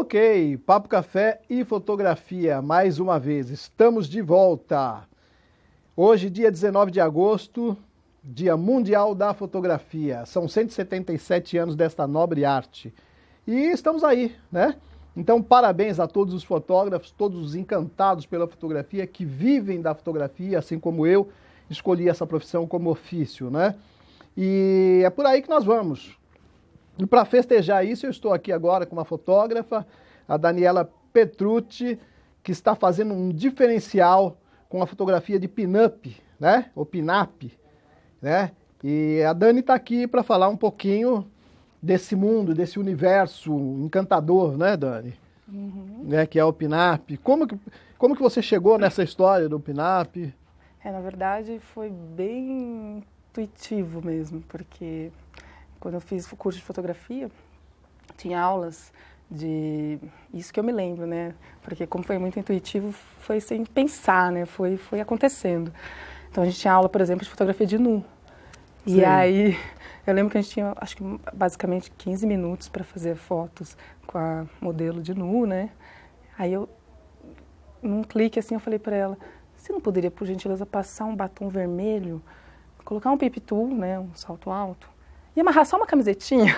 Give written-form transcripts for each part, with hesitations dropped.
Ok, Papo Café e Fotografia, mais uma vez, estamos de volta. Hoje, dia 19 de agosto, Dia Mundial da Fotografia. São 177 anos desta nobre arte. E estamos aí, né? Então, parabéns a todos os fotógrafos, todos os encantados pela fotografia, que vivem da fotografia, assim como eu, escolhi essa profissão como ofício, né? E é por aí que nós vamos. E para festejar isso, eu estou aqui agora com uma fotógrafa, a Daniela Petrucci, que está fazendo um diferencial com a fotografia de pin-up, né? Ou pin-up, né? E a Dani está aqui para falar um pouquinho desse mundo, desse universo encantador, né, Dani? Né, que é o pin-up. Como que você chegou nessa história do pin-up? Na verdade, foi bem intuitivo mesmo, porque quando eu fiz o curso de fotografia, tinha aulas de... Isso que eu me lembro, né? Porque como foi muito intuitivo, foi sem pensar, né? Foi acontecendo. Então a gente tinha aula, por exemplo, de fotografia de nu. Sim. E aí, eu lembro que a gente tinha, acho que basicamente 15 minutos para fazer fotos com a modelo de nu, né? Aí eu, num clique assim, eu falei para ela, você não poderia, por gentileza, passar um batom vermelho, colocar um pipitu, né? Um salto alto, e amarrar só uma camisetinha?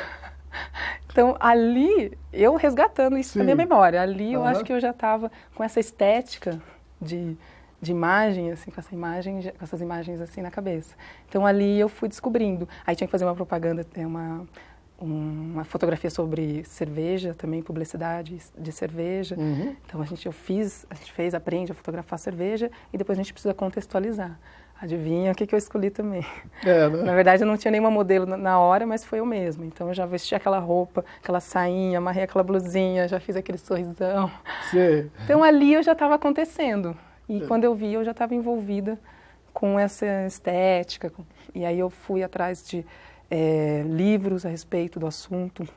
Então, ali, eu resgatando isso da minha memória, ali eu acho que eu já estava com essa estética de imagem, assim, com essas imagens assim na cabeça. Então, ali eu fui descobrindo. Aí tinha que fazer uma propaganda, uma fotografia sobre cerveja, também publicidade de cerveja. Então, a gente aprende a fotografar cerveja e depois a gente precisa contextualizar. Adivinha o que eu escolhi também? Né? Na verdade, eu não tinha nenhuma modelo na hora, mas foi eu mesma. Então, eu já vesti aquela roupa, aquela sainha, amarrei aquela blusinha, já fiz aquele sorrisão. Sim. Então, ali eu já estava acontecendo. E quando eu vi, eu já estava envolvida com essa estética. E aí eu fui atrás de livros a respeito do assunto.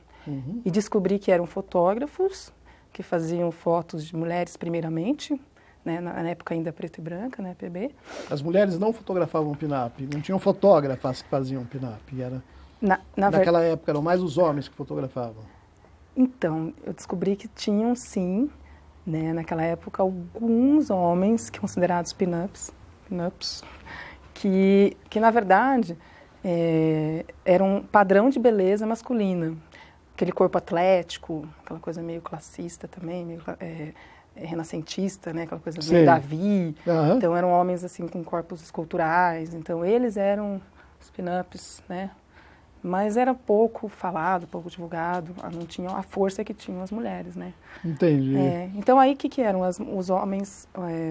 E descobri que eram fotógrafos que faziam fotos de mulheres primeiramente, né, na época ainda preto e branca, né, PB. As mulheres não fotografavam pin-up, não tinham fotógrafas que faziam pin-up, naquela época eram mais os homens que fotografavam. Então, eu descobri que tinham sim, né, naquela época, alguns homens que considerados pin-ups, que na verdade eram um padrão de beleza masculina. Aquele corpo atlético, aquela coisa meio classista também, meio renascentista, né? Aquela coisa meio Davi. Então eram homens assim com corpos esculturais. Então eles eram os pin-ups, né? Mas era pouco falado, pouco divulgado. Não tinham a força que tinham as mulheres, né? Entendi. Então aí o que eram os homens,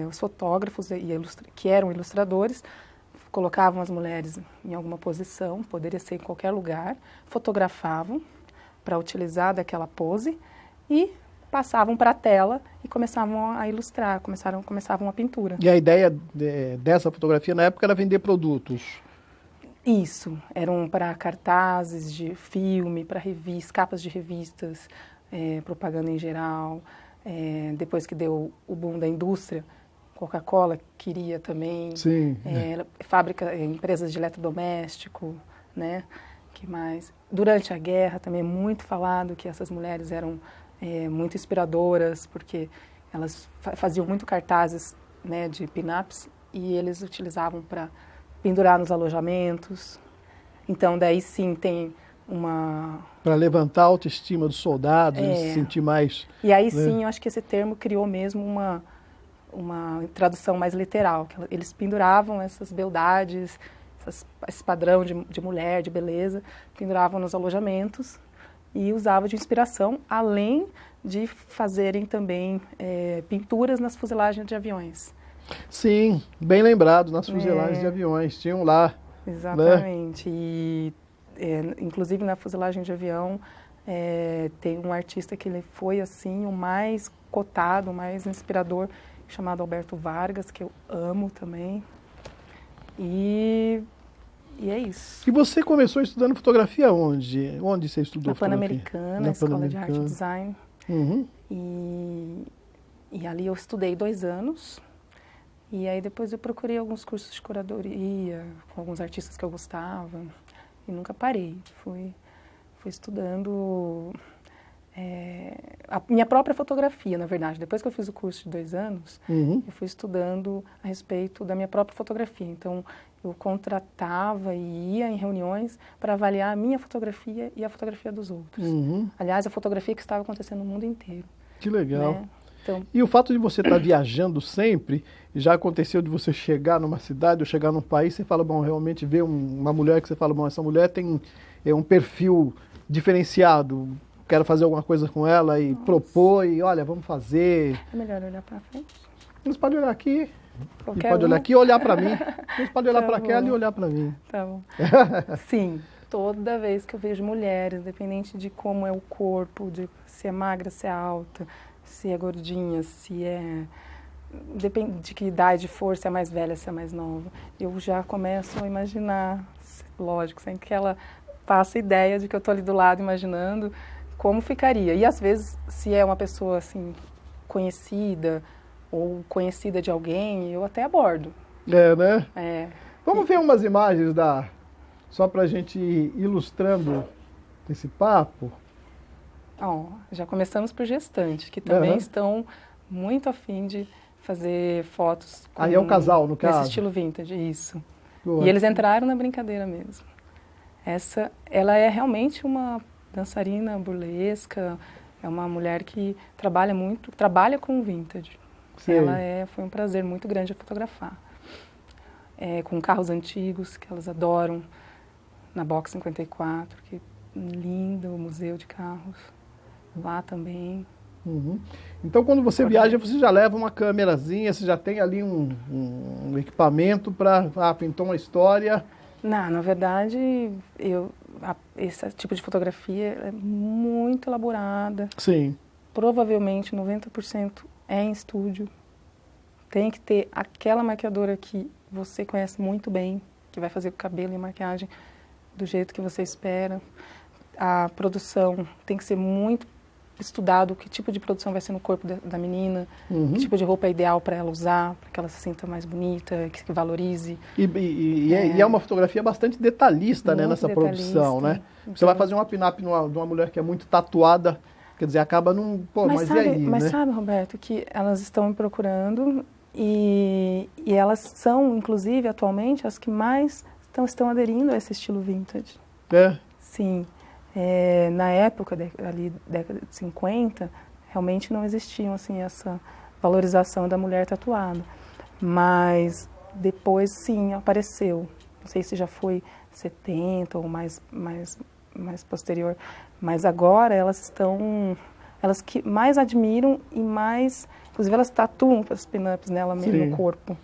os fotógrafos que eram ilustradores, colocavam as mulheres em alguma posição, poderia ser em qualquer lugar, fotografavam para utilizar daquela pose e passavam para a tela e começavam a ilustrar, começavam a pintura. E a ideia dessa fotografia na época era vender produtos? Isso, eram para cartazes de filme, para revistas, capas de revistas, propaganda em geral. Depois que deu o boom da indústria, Coca-Cola queria também, empresas de eletrodoméstico, né? Que mais? Durante a guerra também é muito falado que essas mulheres eram muito inspiradoras, porque elas faziam muito cartazes, né, de pin-ups e eles utilizavam para pendurar nos alojamentos. Então, daí sim tem uma... Para levantar a autoestima dos soldados, eles se sentir mais... E aí sim, eu acho que esse termo criou mesmo uma tradução mais literal, que eles penduravam essas beldades, esse padrão de mulher, de beleza, penduravam nos alojamentos e usavam de inspiração, além de fazerem também pinturas nas fuzelagens de aviões. Sim, bem lembrado, nas fuzelagens de aviões, tinham lá. Exatamente, né? E inclusive na fuzelagem de avião tem um artista que ele foi assim o mais cotado, o mais inspirador, chamado Alberto Vargas, que eu amo também. E é isso. E você começou estudando fotografia onde? Onde você estudou fotografia? Na Pan-Americana, Escola de Arte e Design. E ali eu estudei 2 anos. E aí depois eu procurei alguns cursos de curadoria, com alguns artistas que eu gostava. E nunca parei. Fui estudando a minha própria fotografia, na verdade. Depois que eu fiz o curso de 2 anos, eu fui estudando a respeito da minha própria fotografia. Então, eu contratava e ia em reuniões para avaliar a minha fotografia e a fotografia dos outros. Aliás, a fotografia que estava acontecendo no mundo inteiro. Que legal. Né? Então, e o fato de você estar viajando sempre, já aconteceu de você chegar numa cidade ou chegar num país, você fala, bom, realmente ver uma mulher que você fala, bom, essa mulher tem um perfil diferenciado, quero fazer alguma coisa com ela e propor, e olha, vamos fazer. É melhor olhar para frente? Você pode olhar aqui, Qualquer pode olhar aqui e olhar para mim. Você pode olhar Tá para bom. aquela e olhar para mim. Tá bom. Sim, toda vez que eu vejo mulheres, independente de como é o corpo, de se é magra, se é alta, se é gordinha, se é... Depende de que idade for, se é mais velha, se é mais nova. Eu já começo a imaginar, lógico, sem que ela faça ideia de que eu estou ali do lado imaginando como ficaria. E às vezes, se é uma pessoa assim conhecida ou conhecida de alguém, eu até abordo. É, né? É. Vamos ver umas imagens só para a gente ir ilustrando esse papo. Ó, já começamos por gestante, que também estão muito afim de fazer fotos com, aí é o casal, no caso? Nesse estilo vintage, isso. Boa. E eles entraram na brincadeira mesmo. Ela é realmente uma dançarina burlesca, é uma mulher que trabalha com vintage. Sei. Foi um prazer muito grande a fotografar. Com carros antigos, que elas adoram, na Box 54, que lindo, o museu de carros, lá também. Então, quando você viaja, você já leva uma câmerazinha, você já tem ali um equipamento para... pintou uma história... Não, na verdade, esse tipo de fotografia é muito elaborada. Sim. Provavelmente 90% é em estúdio. Tem que ter aquela maquiadora que você conhece muito bem, que vai fazer o cabelo e a maquiagem do jeito que você espera. A produção tem que ser muito estudado, que tipo de produção vai ser no corpo da menina, que tipo de roupa é ideal para ela usar, para que ela se sinta mais bonita, que valorize. E é uma fotografia bastante detalhista, né, nessa produção, né? Então, você vai fazer uma pin-up de uma mulher que é muito tatuada, quer dizer, acaba num... Pô, mas e aí, mas né? sabe, Roberto, que elas estão me procurando e elas são, inclusive, atualmente, as que mais estão aderindo a esse estilo vintage. É? Sim. Na época, ali, década de 50, realmente não existiam assim, essa valorização da mulher tatuada. Mas depois, sim, apareceu. Não sei se já foi 70 ou mais posterior. Mas agora elas que mais admiram e mais... Inclusive elas tatuam as pin-ups nela mesmo, no corpo.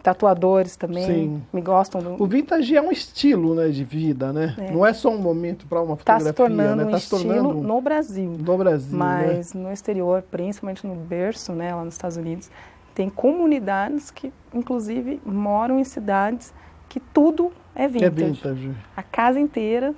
Tatuadores também, me gostam do... O vintage é um estilo, né, de vida, né? Não é só um momento para uma fotografia, se tornando né? um estilo no Brasil. No Brasil, mas né? No exterior, principalmente no berço, né, lá nos Estados Unidos, tem comunidades que, inclusive, moram em cidades que tudo é vintage. É vintage. A casa inteira,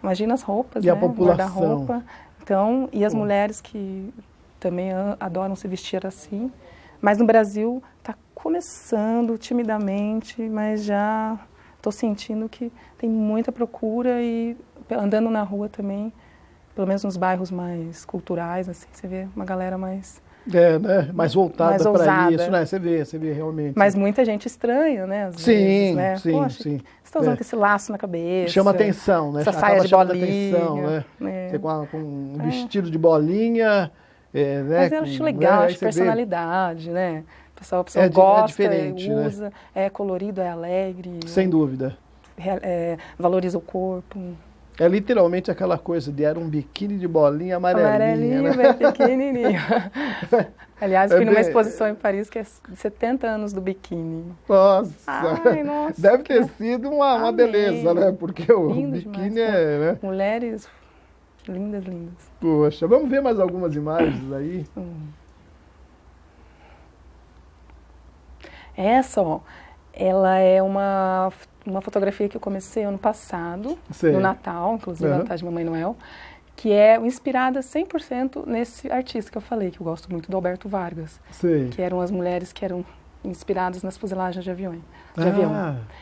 imagina as roupas, e né? A população. Guarda-roupa. Então, e as mulheres que também adoram se vestir assim. Mas no Brasil está começando timidamente, mas já estou sentindo que tem muita procura e andando na rua também, pelo menos nos bairros mais culturais, assim, você vê uma galera mais... né? Mais voltada para isso, né? Você vê realmente. Mas muita gente estranha, né? Às sim, vezes, né? sim, Poxa, sim. Você está usando esse laço na cabeça. Chama atenção, né? Essa saia de bolinha. Atenção, né? Você com um vestido de bolinha... né? Mas eu acho legal, acho personalidade, né? O pessoal gosta, usa, né? É colorido, é alegre. Sem dúvida. Valoriza o corpo. É literalmente aquela coisa de era um biquíni de bolinha amarelinha, né? Bem pequenininho. Aliás, fui numa exposição em Paris que é 70 anos do biquíni. Nossa! Ai, nossa, deve ter sido uma beleza, né? Porque o lindo biquíni demais, né? Mulheres lindas, lindas. Poxa, vamos ver mais algumas imagens aí? Essa, ó, ela é uma fotografia que eu comecei ano passado, no Natal, inclusive, na Natal de Mamãe Noel, que é inspirada 100% nesse artista que eu falei, que eu gosto muito, do Alberto Vargas. Que eram as mulheres que eram inspiradas nas fuzelagens de avião.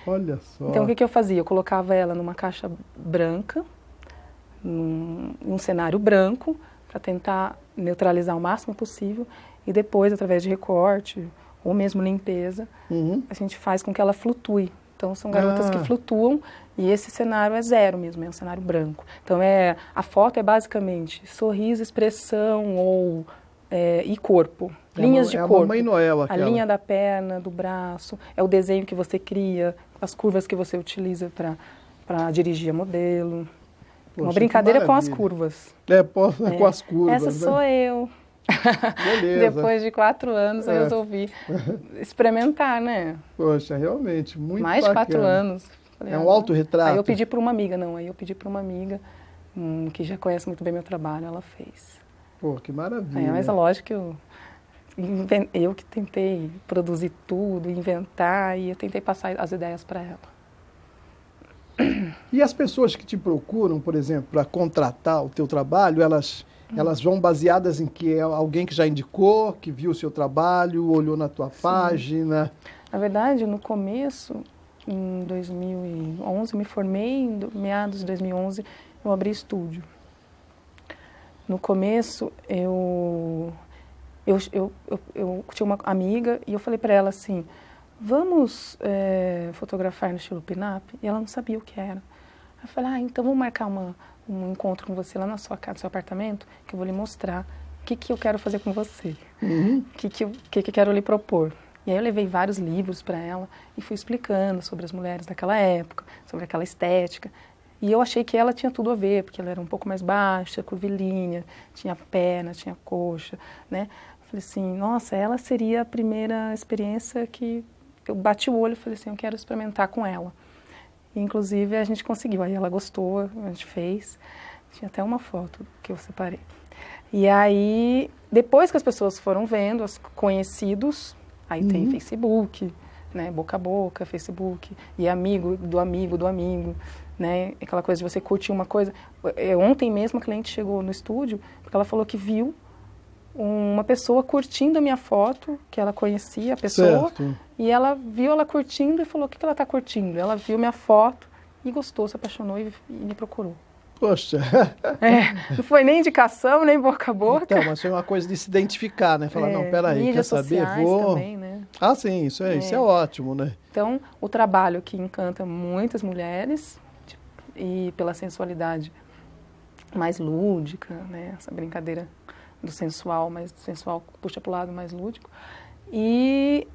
Olha só. Então, o que eu fazia? Eu colocava ela numa caixa branca, num cenário branco, para tentar neutralizar o máximo possível e depois, através de recorte ou mesmo limpeza, a gente faz com que ela flutue. Então, são garotas que flutuam e esse cenário é zero mesmo, é um cenário branco. Então, a foto é basicamente sorriso, expressão ou, e corpo, linhas de corpo. É a Mamãe Noel aquela. A linha da perna, do braço, é o desenho que você cria, as curvas que você utiliza para dirigir a modelo. Poxa, uma brincadeira com as curvas. Com as curvas. Essa sou eu. Beleza. Depois de 4 anos eu resolvi experimentar, né? Poxa, realmente, muito Mais bacana. de 4 anos. Falei, um autorretrato? Aí eu pedi para uma amiga, que já conhece muito bem meu trabalho, ela fez. Pô, que maravilha. Mas é lógico que eu que tentei produzir tudo, inventar, e eu tentei passar as ideias para ela. E as pessoas que te procuram, por exemplo, para contratar o teu trabalho, elas vão baseadas em que? É alguém que já indicou, que viu o seu trabalho, olhou na tua página? Na verdade, no começo, em 2011, eu me formei, em meados de 2011, eu abri estúdio. No começo, eu tinha uma amiga e eu falei para ela assim, vamos fotografar no estilo pin-up? E ela não sabia o que era. Eu falei, então vamos marcar um encontro com você lá na sua casa, no seu apartamento, que eu vou lhe mostrar o que eu quero fazer com você, o que eu quero lhe propor. E aí eu levei vários livros para ela e fui explicando sobre as mulheres daquela época, sobre aquela estética. E eu achei que ela tinha tudo a ver, porque ela era um pouco mais baixa, curvilínea, tinha perna, tinha coxa, né? Eu falei assim, nossa, ela seria a primeira experiência que eu bati o olho e falei assim, eu quero experimentar com ela. E, inclusive, a gente conseguiu. Aí ela gostou, a gente fez. Tinha até uma foto que eu separei. E aí, depois que as pessoas foram vendo, os conhecidos, aí tem Facebook, né, boca a boca, Facebook, e amigo do amigo do amigo, né, aquela coisa de você curtir uma coisa. Ontem mesmo a cliente chegou no estúdio, porque ela falou que viu uma pessoa curtindo a minha foto, que ela conhecia a pessoa, certo. E ela viu ela curtindo e falou, o que ela está curtindo? Ela viu minha foto e gostou, se apaixonou e me procurou. Poxa. Não foi nem indicação, nem boca a boca. Então, mas foi uma coisa de se identificar, né? Falar, não, peraí, quer saber? Vou... também, né? Ah, sim, isso é ótimo, né? Então, o trabalho que encanta muitas mulheres, e pela sensualidade mais lúdica, né? Essa brincadeira do sensual, mas do sensual puxa para o lado mais lúdico. E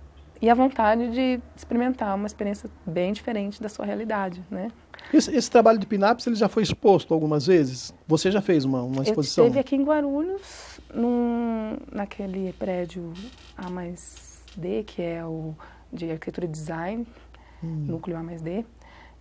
a vontade de experimentar uma experiência bem diferente da sua realidade, né? Esse trabalho de pin-ups, ele já foi exposto algumas vezes? Você já fez uma exposição? Eu esteve aqui em Guarulhos, naquele prédio A+D, que é o de arquitetura e design, núcleo A+D.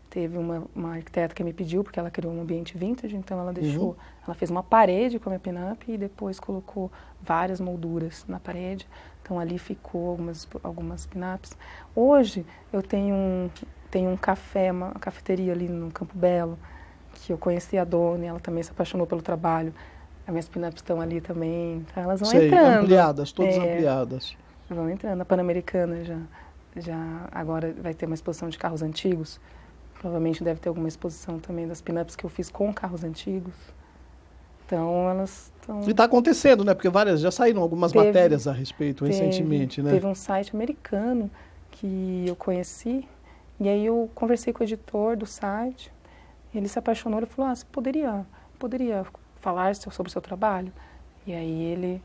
Teve uma arquiteta que me pediu, porque ela criou um ambiente vintage, então ela deixou, ela fez uma parede com a minha pin-up e depois colocou várias molduras na parede. Então ali ficou algumas pin-ups. Hoje eu tenho um café, uma cafeteria ali no Campo Belo, que eu conheci a dona e ela também se apaixonou pelo trabalho. As minhas pin-ups estão ali também, então elas vão entrando. Ampliadas, todas ampliadas. Vão entrando. A Pan-Americana já agora vai ter uma exposição de carros antigos. Provavelmente deve ter alguma exposição também das pin-ups que eu fiz com carros antigos. Então, elas estão... E está acontecendo, né? Porque já saíram algumas matérias a respeito recentemente, né? Teve um site americano que eu conheci, e aí eu conversei com o editor do site, ele se apaixonou, ele falou, você poderia falar sobre o seu trabalho? E aí ele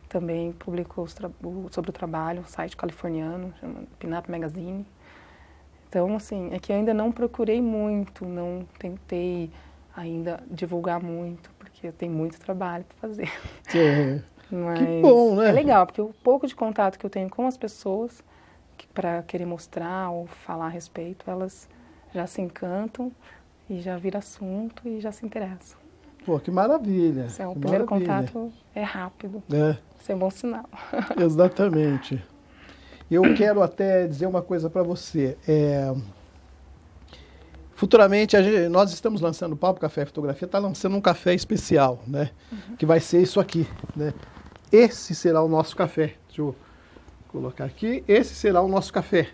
também publicou sobre o trabalho, um site californiano, chama Pin-Up Magazine. Então, assim, é que eu ainda não procurei muito, não tentei ainda divulgar muito, porque tem muito trabalho para fazer. Mas que bom, né? É legal, porque o pouco de contato que eu tenho com as pessoas, para querer mostrar ou falar a respeito, elas já se encantam e já vira assunto e já se interessam. Pô, que maravilha. O primeiro contato é rápido. Isso é um bom sinal. Exatamente. Eu quero até dizer uma coisa para você. Futuramente, nós estamos lançando o Papo Café Fotografia, está lançando um café especial, né? Que vai ser isso aqui, né? Esse será o nosso café. Deixa eu colocar aqui. Esse será o nosso café,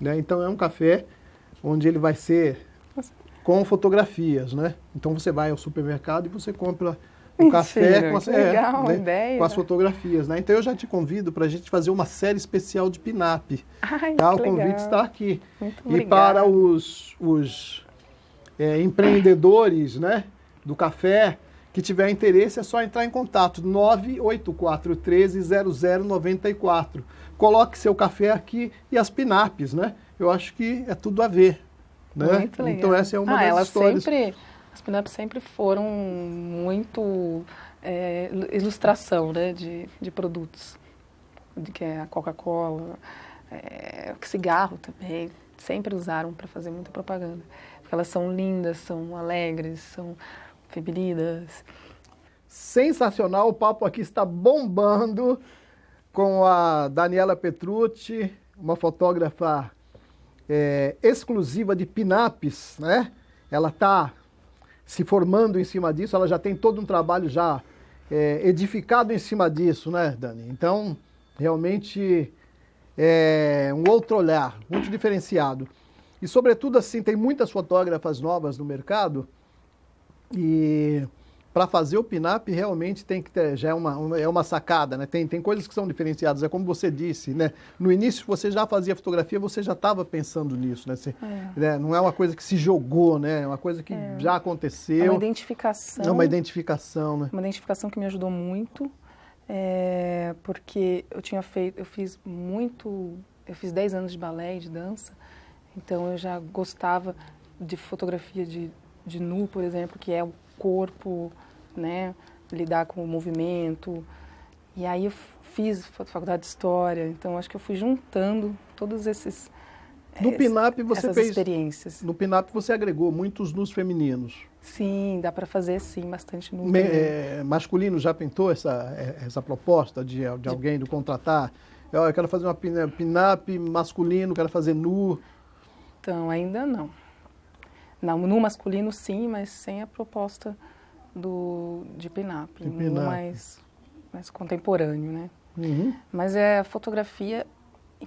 né? Então, é um café onde ele vai ser com fotografias, né? Então, você vai ao supermercado e você compra o café com legal, ideia. com as fotografias, né? Então eu já te convido para a gente fazer uma série especial de pin-up. Tá? O convite está aqui. Muito e obrigada. para os empreendedores, né, do café que tiver interesse, é só entrar em contato 984130094. Coloque seu café aqui e as pin-ups, né? Eu acho que é tudo a ver, né? Muito legal. Então essa é uma das histórias. As pin-ups sempre foram muito ilustração, né, de produtos, que é a Coca-Cola, cigarro também, sempre usaram para fazer muita propaganda, porque elas são lindas, são alegres, são femininas. Sensacional, o papo aqui está bombando com a Daniela Petrucci, uma fotógrafa exclusiva de pin-ups, né? Ela está se formando em cima disso, ela já tem todo um trabalho já edificado em cima disso, né, Dani? Então, realmente é um outro olhar, muito diferenciado. E, sobretudo, assim, tem muitas fotógrafas novas no mercado e para fazer o pin-up realmente tem que ter, já é uma sacada, né? Tem coisas que são diferenciadas, é como você disse, né? No início você já fazia fotografia, você já estava pensando nisso, né? Né? Não é uma coisa que se jogou, né? É uma coisa que já aconteceu. É uma identificação. É uma identificação, né? Uma identificação que me ajudou muito, porque eu fiz 10 anos de balé e de dança, então eu já gostava de fotografia de nu, por exemplo, que é o corpo, né, lidar com o movimento. E aí eu fiz faculdade de História, então acho que eu fui juntando todos esses essas experiências. No pin-up você agregou muitos nus femininos. Sim, dá para fazer sim, bastante nu. Masculino já pintou essa proposta de alguém de contratar? Eu quero fazer uma pin-up masculino, quero fazer nu. Então, ainda não. Não, no masculino sim, mas sem a proposta de pin-up. No mais contemporâneo, né? Uhum. Mas é a fotografia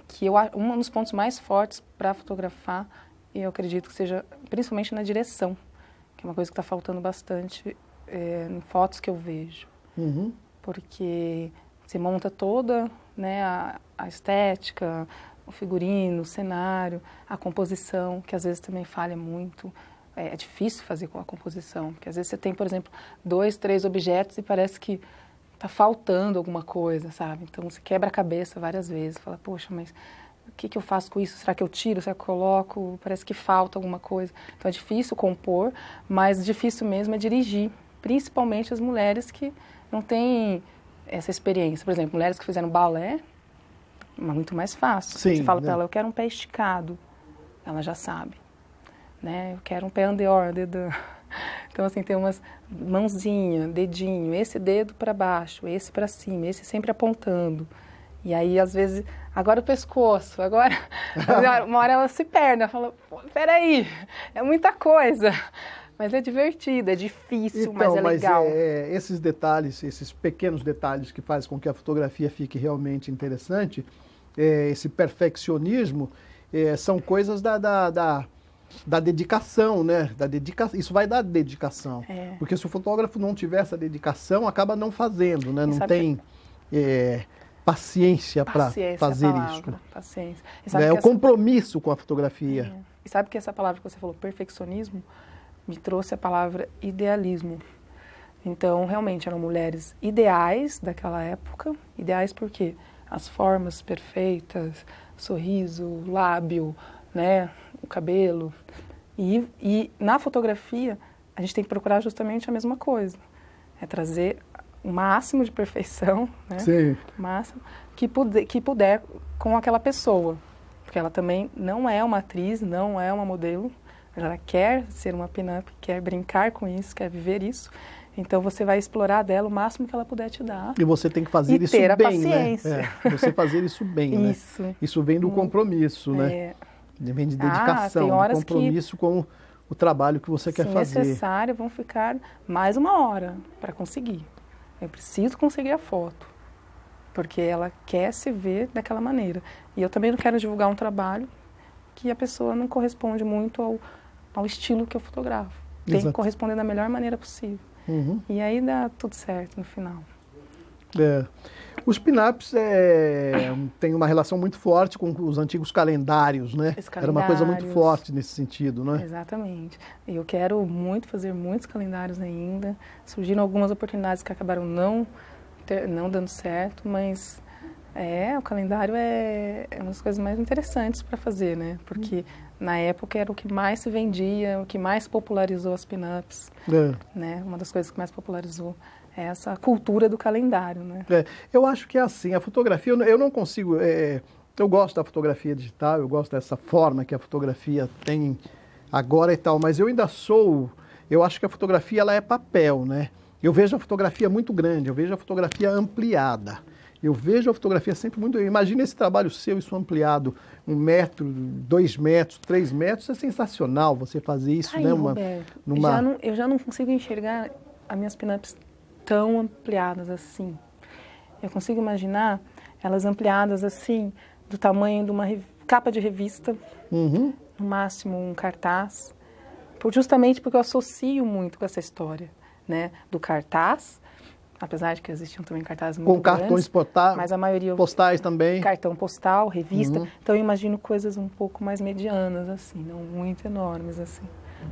que um dos pontos mais fortes para fotografar, e eu acredito que seja principalmente na direção, que é uma coisa que está faltando bastante em fotos que eu vejo. Uhum. Porque você monta toda, né, a estética, o figurino, o cenário, a composição, que às vezes também falha muito. É difícil fazer com a composição, porque às vezes você tem, por exemplo, 2, 3 objetos e parece que está faltando alguma coisa, sabe? Então você quebra a cabeça várias vezes, fala, poxa, mas o que eu faço com isso? Será que eu tiro? Será que eu coloco? Parece que falta alguma coisa. Então é difícil compor, mas difícil mesmo é dirigir, principalmente as mulheres que não têm essa experiência. Por exemplo, mulheres que fizeram balé, é muito mais fácil. Sim, você fala para ela, eu quero um pé esticado, ela já sabe. Né? Eu quero um pé andeor, dedão. Então, assim, tem umas mãozinha, dedinho, esse dedo para baixo, esse para cima, esse sempre apontando. E aí, às vezes, agora o pescoço, agora... Uma hora ela se perde, ela fala, peraí, é muita coisa. Mas é divertido, é difícil, mas é legal. Esses detalhes, esses pequenos detalhes que fazem com que a fotografia fique realmente interessante, esse perfeccionismo, são coisas da dedicação, né? Isso vai dar dedicação. Porque se o fotógrafo não tiver essa dedicação, acaba não fazendo, né? Não tem paciência para fazer isso. Paciência. O compromisso com a fotografia. E sabe que essa palavra que você falou, perfeccionismo, me trouxe a palavra idealismo. Então, realmente, eram mulheres ideais daquela época. Ideais porque as formas perfeitas, sorriso, lábio, né, o cabelo. E na fotografia, a gente tem que procurar justamente a mesma coisa. É trazer o máximo de perfeição, né? Sim. O máximo que puder com aquela pessoa. Porque ela também não é uma atriz, não é uma modelo. Ela quer ser uma pin-up, quer brincar com isso, quer viver isso. Então você vai explorar dela o máximo que ela puder te dar. E você tem que fazer isso ter a bem, paciência. né? Você fazer isso bem, Isso. né? Isso vem do compromisso, né? Vem de dedicação, de compromisso com o trabalho que você quer fazer. Se necessário, vão ficar mais 1 hora para conseguir. Eu preciso conseguir a foto, porque ela quer se ver daquela maneira. E eu também não quero divulgar um trabalho que a pessoa não corresponde muito ao estilo que eu fotografo. Tem que corresponder da melhor maneira possível. Uhum. E aí dá tudo certo no final. Os pin-ups têm uma relação muito forte com os antigos calendários, né? Era uma coisa muito forte nesse sentido, né? Exatamente. Eu quero muito fazer muitos calendários ainda. Surgiram algumas oportunidades que acabaram não dando certo, mas o calendário é uma das coisas mais interessantes para fazer, né? Porque na época era o que mais se vendia, o que mais popularizou as pin-ups, né? Uma das coisas que mais popularizou é essa cultura do calendário, né? Eu acho que é assim, a fotografia, eu não consigo, eu gosto da fotografia digital, eu gosto dessa forma que a fotografia tem agora e tal, mas eu acho que a fotografia ela é papel, né? Eu vejo a fotografia muito grande, eu vejo a fotografia ampliada. Eu vejo a fotografia sempre muito... Imagina esse trabalho seu, isso ampliado, 1 metro, 2 metros, 3 metros, é sensacional você fazer isso, né? Roberto, eu já não consigo enxergar as minhas pin-ups tão ampliadas assim. Eu consigo imaginar elas ampliadas assim, do tamanho de uma capa de revista, no máximo um cartaz, justamente porque eu associo muito com essa história, né? Do cartaz, apesar de que existiam também cartazes muito grandes, cartões mas a maioria postais também. Cartão postal, revista. Então eu imagino coisas um pouco mais medianas, assim, não muito enormes, assim.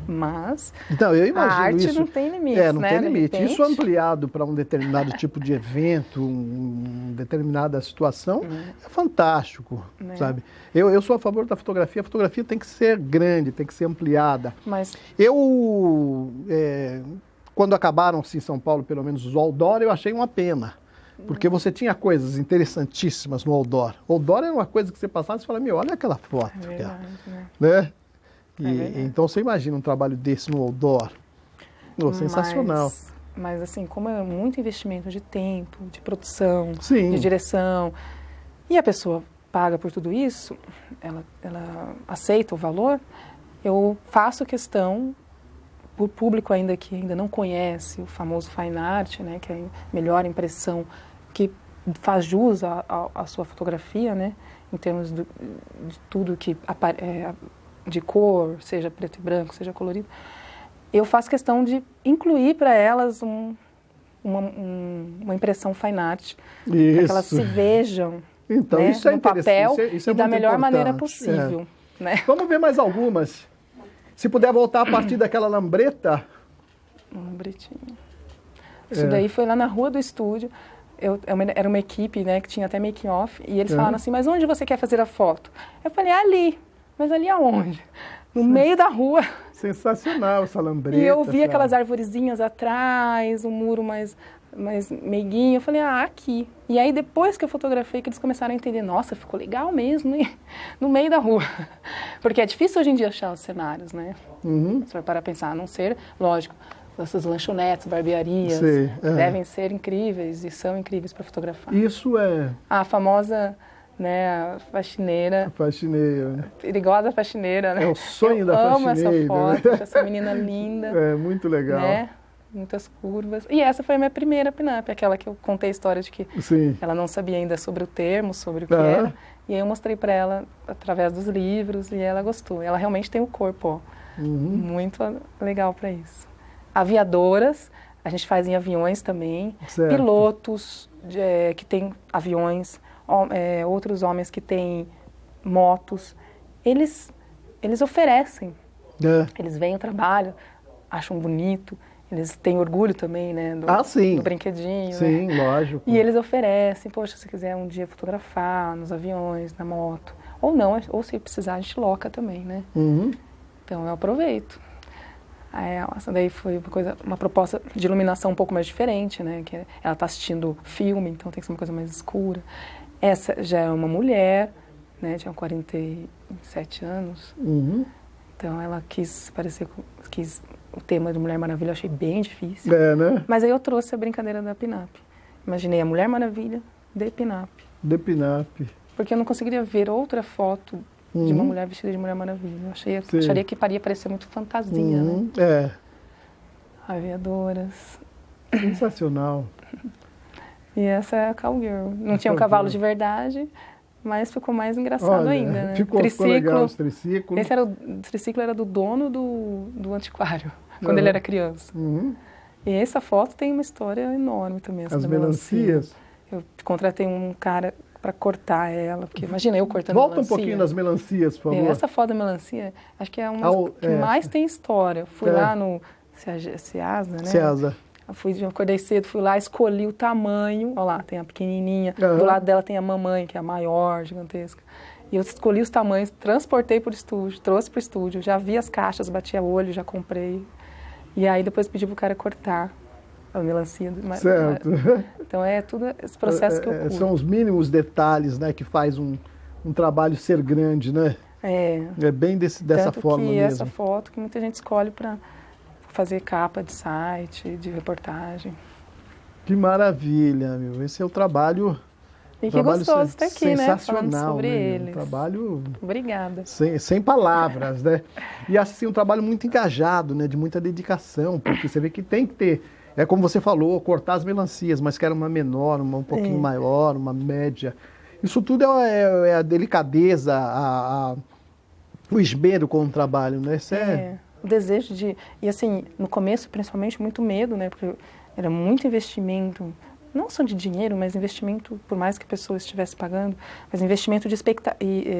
Mas então, eu imagino a arte isso, não tem limite, não tem limite. Isso ampliado para um determinado tipo de evento, uma determinada situação, é fantástico, sabe? Eu sou a favor da fotografia. A fotografia tem que ser grande, tem que ser ampliada. Mas quando acabaram-se em São Paulo, pelo menos os outdoor, eu achei uma pena. Porque você tinha coisas interessantíssimas no outdoor. Outdoor era uma coisa que você passava e falava, olha aquela foto. É verdade, né? Então você imagina um trabalho desse no outdoor. Sensacional. Mas assim, como é muito investimento de tempo, de produção, Sim. de direção, e a pessoa paga por tudo isso, ela aceita o valor, eu faço questão, por público ainda que ainda não conhece o famoso fine art, né, que é a melhor impressão que faz jus à sua fotografia, né, em termos de tudo que de cor, seja preto e branco, seja colorido, eu faço questão de incluir para elas uma impressão fine art, para que elas se vejam, então, né, isso é no papel isso é e da melhor importante. maneira possível. Né? Vamos ver mais algumas. Se puder voltar a partir daquela lambreta. Uma lambretinha. Isso daí foi lá na rua do estúdio. Era uma equipe, né, que tinha até making off, e eles falaram assim, mas onde você quer fazer a foto? Eu falei, ali. Mas ali aonde? No meio da rua. Sensacional essa lambreta. E eu vi aquelas arvorezinhas atrás, um muro mais meiguinho. Eu falei, aqui. E aí depois que eu fotografei, que eles começaram a entender, nossa, ficou legal mesmo, hein? No meio da rua. Porque é difícil hoje em dia achar os cenários, né? Você vai parar a pensar, a não ser, lógico, essas lanchonetes, barbearias, devem ser incríveis e são incríveis para fotografar. Isso é... A famosa... né, a faxineira. A faxineira, né? Perigosa faxineira, né? É o sonho da faxineira. Eu amo essa foto, acho essa menina linda. É, muito legal. Né? Muitas curvas. E essa foi a minha primeira pin-up, aquela que eu contei a história de que ela não sabia ainda sobre o termo, sobre o que era. E aí eu mostrei para ela através dos livros e ela gostou. Ela realmente tem o corpo, muito legal para isso. Aviadoras, a gente faz em aviões também. Certo. Pilotos que têm aviões. Outros homens que têm motos, eles oferecem, eles veem o trabalho, acham bonito, eles têm orgulho também, né, do brinquedinho. Sim, né? Lógico. E eles oferecem, poxa, se quiser um dia fotografar nos aviões, na moto, ou não, ou se precisar a gente loca também, né? Então eu aproveito. Essa daí foi uma proposta de iluminação um pouco mais diferente, né, que ela está assistindo filme, então tem que ser uma coisa mais escura. Essa já é uma mulher, né, tinha 47 anos, então ela quis o tema de Mulher Maravilha, eu achei bem difícil, né? Mas aí eu trouxe a brincadeira da pin-up, imaginei a Mulher Maravilha de pin-up. De pin-up. Porque eu não conseguiria ver outra foto de uma mulher vestida de Mulher Maravilha, eu acharia que ia parecer muito fantasia, né? Aviadoras. Sensacional. E essa é a Cowgirl. Não tinha um cavalo de verdade, mas ficou mais engraçado ainda, né? Ficou legal os triciclos. O triciclo era do dono do antiquário, quando ele era criança. E essa foto tem uma história enorme também. As melancias? Eu contratei um cara para cortar ela, porque imagina eu cortando Volta melancia. Um pouquinho das melancias, por favor. Essa foto da melancia, acho que é uma que mais tem história. Fui lá no Ceasa, né? Ceasa. Acordei cedo, fui lá, escolhi o tamanho. Olha lá, tem a pequenininha. Do lado dela tem a mamãe, que é a maior, gigantesca. E eu escolhi os tamanhos, transportei para o estúdio, trouxe para o estúdio. Já vi as caixas, bati o olho, já comprei. E aí depois pedi para o cara cortar a melancia. Certo. Então é tudo esse processo que eu curto. São os mínimos detalhes, né, que faz um trabalho ser grande, né? É bem dessa Tanto forma que mesmo. Essa foto que muita gente escolhe para fazer capa de site, de reportagem. Que maravilha, meu. Esse é o trabalho... E que gostoso estar aqui, né? Falando sobre eles. Um trabalho... Obrigada. Sem palavras, né? E assim, um trabalho muito engajado, né? De muita dedicação, porque você vê que tem que ter... É como você falou, cortar as melancias, mas quero uma menor, uma um pouquinho maior, uma média. Isso tudo é a delicadeza, o esmero com o trabalho, né? Isso o desejo de... E assim, no começo, principalmente, muito medo, né? Porque era muito investimento, não só de dinheiro, mas investimento, por mais que a pessoa estivesse pagando, mas investimento de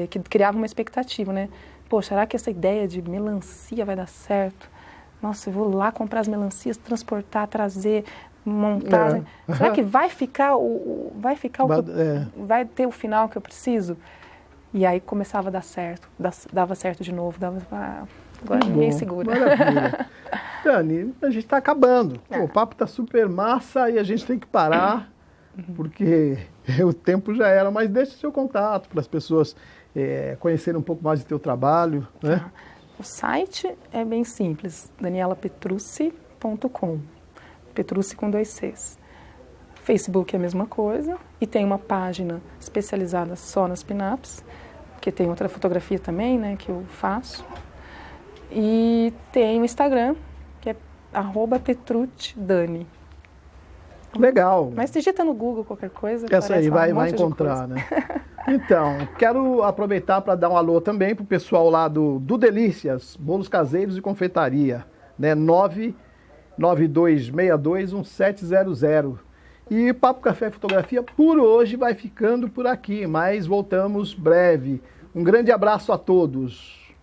que criava uma expectativa, né? Pô, será que essa ideia de melancia vai dar certo? Nossa, eu vou lá comprar as melancias, transportar, trazer, montar. Será que vai ficar vai ter o final que eu preciso? E aí começava a dar certo, dava certo de novo, agora ninguém segura. Maravilha. Dani, a gente está acabando. O papo está super massa e a gente tem que parar, porque o tempo já era. Mas deixa o seu contato para as pessoas conhecerem um pouco mais do teu trabalho, né? O site é bem simples, danielapetrucci.com, Petrucci com 2 Cs. Facebook é a mesma coisa, e tem uma página especializada só nas pin-ups, que tem outra fotografia também, né, que eu faço. E tem o Instagram, que é @petruccidani. Legal. Mas digita no Google qualquer coisa. Essa aí vai encontrar, né? Então, quero aproveitar para dar um alô também para o pessoal lá do Delícias, Bolos Caseiros e Confeitaria, né? 992621700. E Papo Café Fotografia por hoje vai ficando por aqui, mas voltamos breve. Um grande abraço a todos.